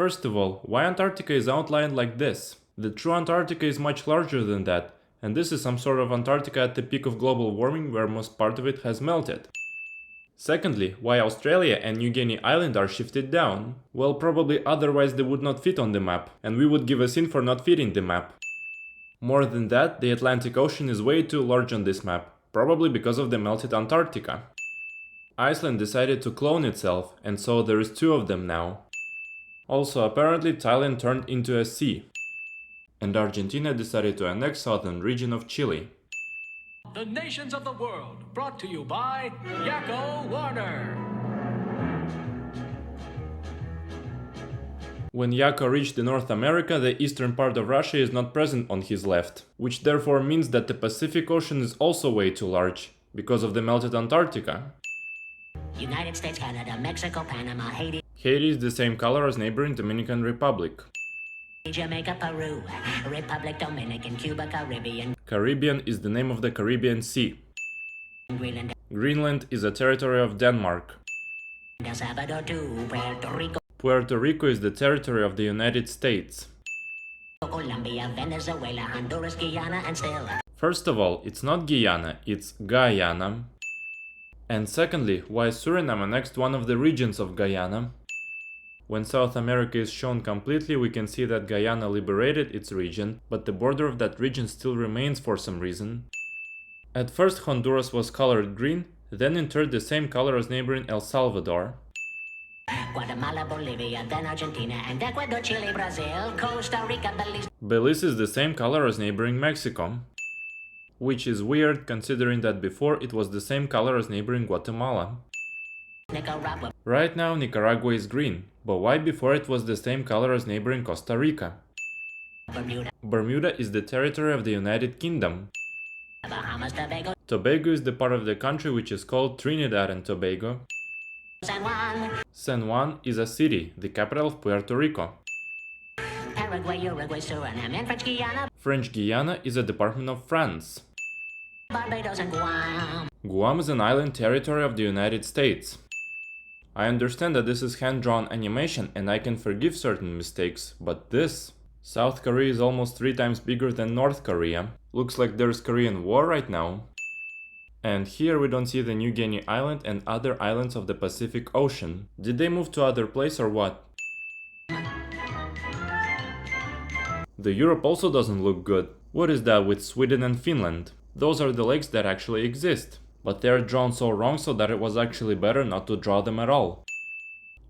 First of all, why Antarctica is outlined like this? The true Antarctica is much larger than that, and this is some sort of Antarctica at the peak of global warming where most part of it has melted. Secondly, why Australia and New Guinea Island are shifted down? Well, probably otherwise they would not fit on the map, and we would give a sin for not fitting the map. More than that, the Atlantic Ocean is way too large on this map, probably because of the melted Antarctica. Iceland decided to clone itself, and so there is 2 of them now. Also, apparently Thailand turned into a sea. And Argentina decided to annex southern region of Chile. The nations of the world, brought to you by Yakko Warner. When Yakko reached North America, the eastern part of Russia is not present on his left, which therefore means that the Pacific Ocean is also way too large, because of the melted Antarctica. United States, Canada, Mexico, Panama, Haiti, Haiti is the same color as neighboring Dominican Republic. Jamaica, Peru, Republic Dominican, Cuba, Caribbean, Caribbean is the name of the Caribbean Sea. Greenland, Greenland is a territory of Denmark. El Salvador to Puerto Rico, Puerto Rico is the territory of the United States. Colombia, Venezuela, Honduras, Guyana, and still. First of all, it's not Guyana, it's Guyana. And secondly, why Suriname annexed one of the regions of Guyana? When South America is shown completely, we can see that Guyana liberated its region, but the border of that region still remains for some reason. At first Honduras was colored green, then it turned the same color as neighboring El Salvador. Guatemala, Bolivia, then Argentina, and Ecuador, Chile, Brazil, Costa Rica, Belize. Belize is the same color as neighboring Mexico. Which is weird considering that before it was the same color as neighboring Guatemala. Nicaragua, Right now Nicaragua is green, but why before it was the same color as neighboring Costa Rica? Bermuda, Bermuda is the territory of the United Kingdom. Bahamas, Tobago, Tobago is the part of the country which is called Trinidad and Tobago. San Juan, San Juan is a city, the capital of Puerto Rico. Paraguay, Uruguay, Suriname, and French Guiana, French Guiana is a department of France. Barbados, and Guam. Guam is an island territory of the United States. I understand that this is hand-drawn animation and I can forgive certain mistakes, but this... South Korea is almost 3 times bigger than North Korea. Looks like there's Korean War right now. And here we don't see the New Guinea Island and other islands of the Pacific Ocean. Did they move to other place or what? The Europe also doesn't look good. What is that with Sweden and Finland? Those are the lakes that actually exist. But they are drawn so wrong so that it was actually better not to draw them at all.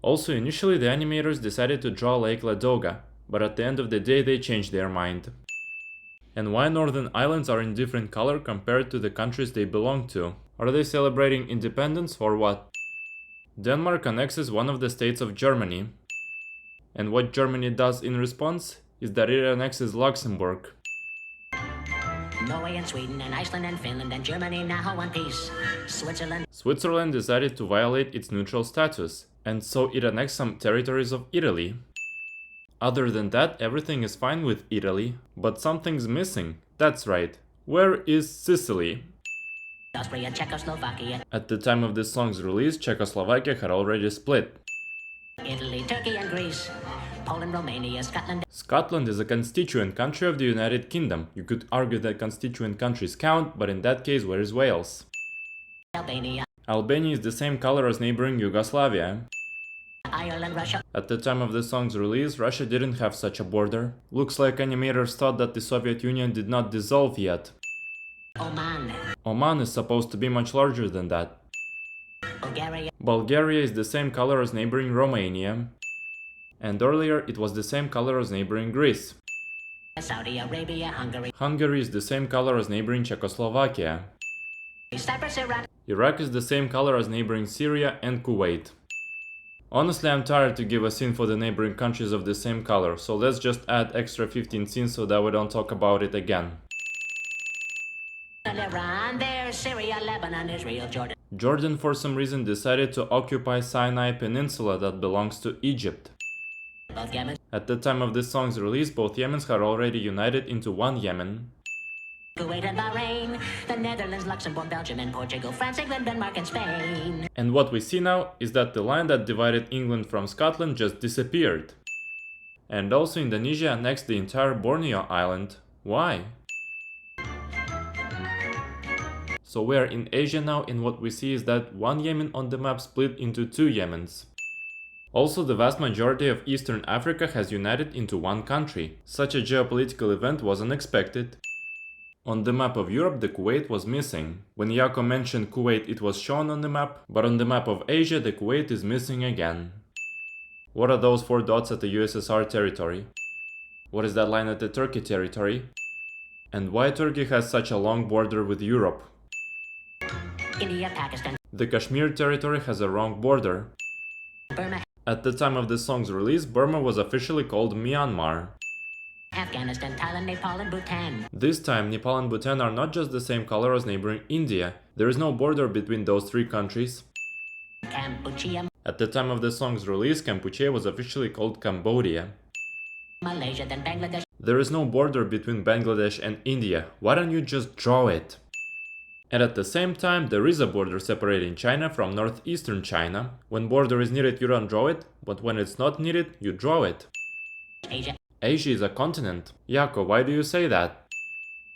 Also, initially the animators decided to draw Lake Ladoga, but at the end of the day they changed their mind. And why northern islands are in different color compared to the countries they belong to? Are they celebrating independence or what? Denmark annexes one of the states of Germany. And what Germany does in response is that it annexes Luxembourg. Norway and Sweden and Iceland and Finland and Germany now one piece. Switzerland decided to violate its neutral status, and so it annexed some territories of Italy. Other than that, everything is fine with Italy, but something's missing. That's right. Where is Sicily? Austria, Czechoslovakia, At the time of this song's release, Czechoslovakia had already split. Italy, Turkey and Greece, Poland, Romania, Scotland. Scotland is a constituent country of the United Kingdom. You could argue that constituent countries count, but in that case, where is Wales? Albania, Albania is the same color as neighboring Yugoslavia. Ireland, Russia, At the time of the song's release, Russia didn't have such a border. Looks like animators thought that the Soviet Union did not dissolve yet. Oman, Oman is supposed to be much larger than that. Bulgaria, Bulgaria is the same color as neighboring Romania. And earlier it was the same color as neighboring Greece. Saudi Arabia, Hungary, Hungary is the same color as neighboring Czechoslovakia. Cyprus, Iraq, Iraq is the same color as neighboring Syria and Kuwait. Honestly, I'm tired to give a scene for the neighboring countries of the same color, so let's just add extra 15 scenes so that we don't talk about it again. Iran, there's Syria, Lebanon, Israel, Jordan. Jordan for some reason decided to occupy Sinai Peninsula that belongs to Egypt. Both Yemen, At the time of this song's release, both Yemens had already united into one Yemen. Kuwait and Bahrain, the Netherlands, Luxembourg, Belgium and Portugal, France, England, Denmark and Spain. And what we see now is that the line that divided England from Scotland just disappeared. And also Indonesia annexed the entire Borneo island. Why? So we are in Asia now, and what we see is that one Yemen on the map split into two Yemens. Also, the vast majority of Eastern Africa has united into one country. Such a geopolitical event was unexpected. On the map of Europe, the Kuwait was missing. When Yakko mentioned Kuwait, it was shown on the map, but on the map of Asia, the Kuwait is missing again. What are those 4 dots at the USSR territory? What is that line at the Turkey territory? And why Turkey has such a long border with Europe? India, Pakistan, The Kashmir territory has a wrong border. Burma, At the time of the song's release, Burma was officially called Myanmar. Afghanistan, Thailand, Nepal, and Bhutan. This time, Nepal and Bhutan are not just the same color as neighboring India. There is no border between those 3 countries. Cambodia, At the time of the song's release, Kampuchea was officially called Cambodia. Malaysia, then Bangladesh. There is no border between Bangladesh and India. Why don't you just draw it? And at the same time, there is a border separating China from northeastern China. When border is needed, you don't draw it, but when it's not needed, you draw it. Asia, Asia is a continent. Yakko, why do you say that?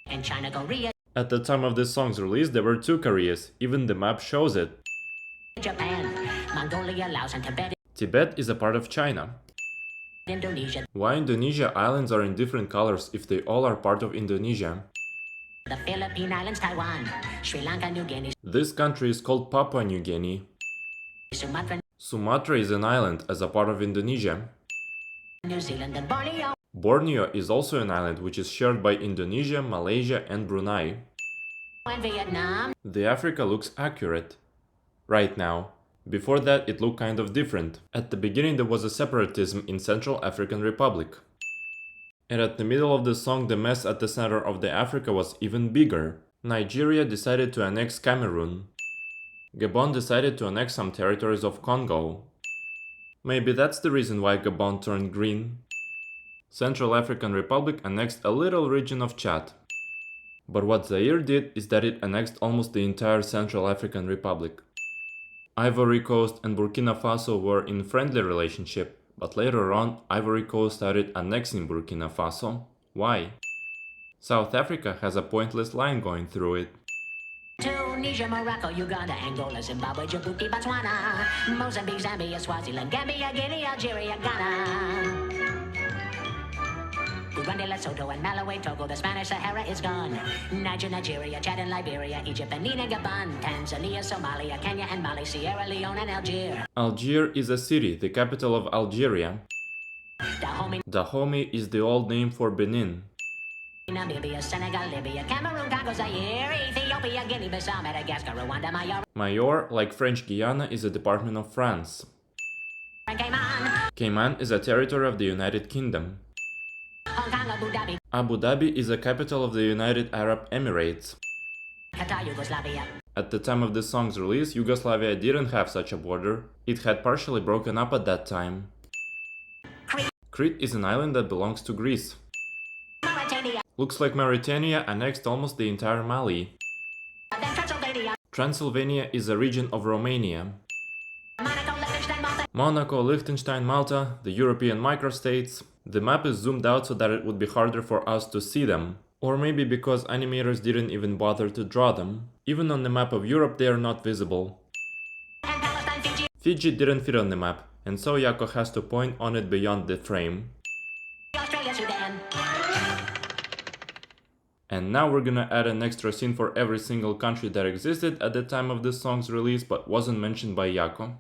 and China, Korea, At the time of this song's release, there were 2 Koreas. Even the map shows it. Japan, Mongolia, Laos, and Tibet. Tibet is a part of China. Indonesia, Why Indonesia islands are in different colors if they all are part of Indonesia? the Philippine Islands, Taiwan, Sri Lanka, New Guinea, This country is called Papua New Guinea. Sumatra, Sumatra is an island as a part of Indonesia. New Zealand, and Borneo. Borneo is also an island which is shared by Indonesia, Malaysia and Brunei. And Vietnam, The Africa looks accurate right now. Before that, it looked kind of different. At the beginning, there was a separatism in Central African Republic. And at the middle of the song, the mess at the center of the Africa was even bigger. Nigeria decided to annex Cameroon. Gabon decided to annex some territories of Congo. Maybe that's the reason why Gabon turned green. Central African Republic annexed a little region of Chad. But what Zaire did is that it annexed almost the entire Central African Republic. Ivory Coast and Burkina Faso were in friendly relationship, but later on Ivory Coast started annexing Burkina Faso. Why? South Africa has a pointless line going through it. Tunisia, Morocco, Uganda, Angola, Zimbabwe, Djibouti, Botswana, Mozambique, Zambia, Swaziland, Gambia, Guinea, Algeria, Ghana. Burundi, Lesotho, and Malawi, Togo, the Spanish Sahara is gone. Niger, Nigeria, Chad and Liberia, Egypt, Benin and Gabon, Tanzania, Somalia, Kenya and Mali, Sierra Leone and Algiers. Algiers is a city, the capital of Algeria. Dahomey, Dahomey is the old name for Benin. Namibia, Senegal, Libya, Cameroon, Congo, Zaire, Ethiopia, Guinea-Bissau, Madagascar, Rwanda, Mayotte, Mayotte, like French Guiana, is a department of France. and Cayman, Cayman is a territory of the United Kingdom. Hong Kong, Abu Dhabi, Abu Dhabi is the capital of the United Arab Emirates. Qatar, Yugoslavia. At the time of the song's release, Yugoslavia didn't have such a border. It had partially broken up at that time. Crete, Crete is an island that belongs to Greece. Mauritania, Looks like Mauritania annexed almost the entire Mali. then Transylvania, Transylvania is a region of Romania. Monaco, Liechtenstein, Malta, Monaco, Liechtenstein, Malta, the European microstates. The map is zoomed out so that it would be harder for us to see them. Or maybe because animators didn't even bother to draw them. Even on the map of Europe they are not visible. and Palestine, Fiji, Fiji didn't fit on the map, and so Yakko has to point on it beyond the frame. Australia, Sudan. And now we're gonna add an extra scene for every single country that existed at the time of this song's release but wasn't mentioned by Yakko.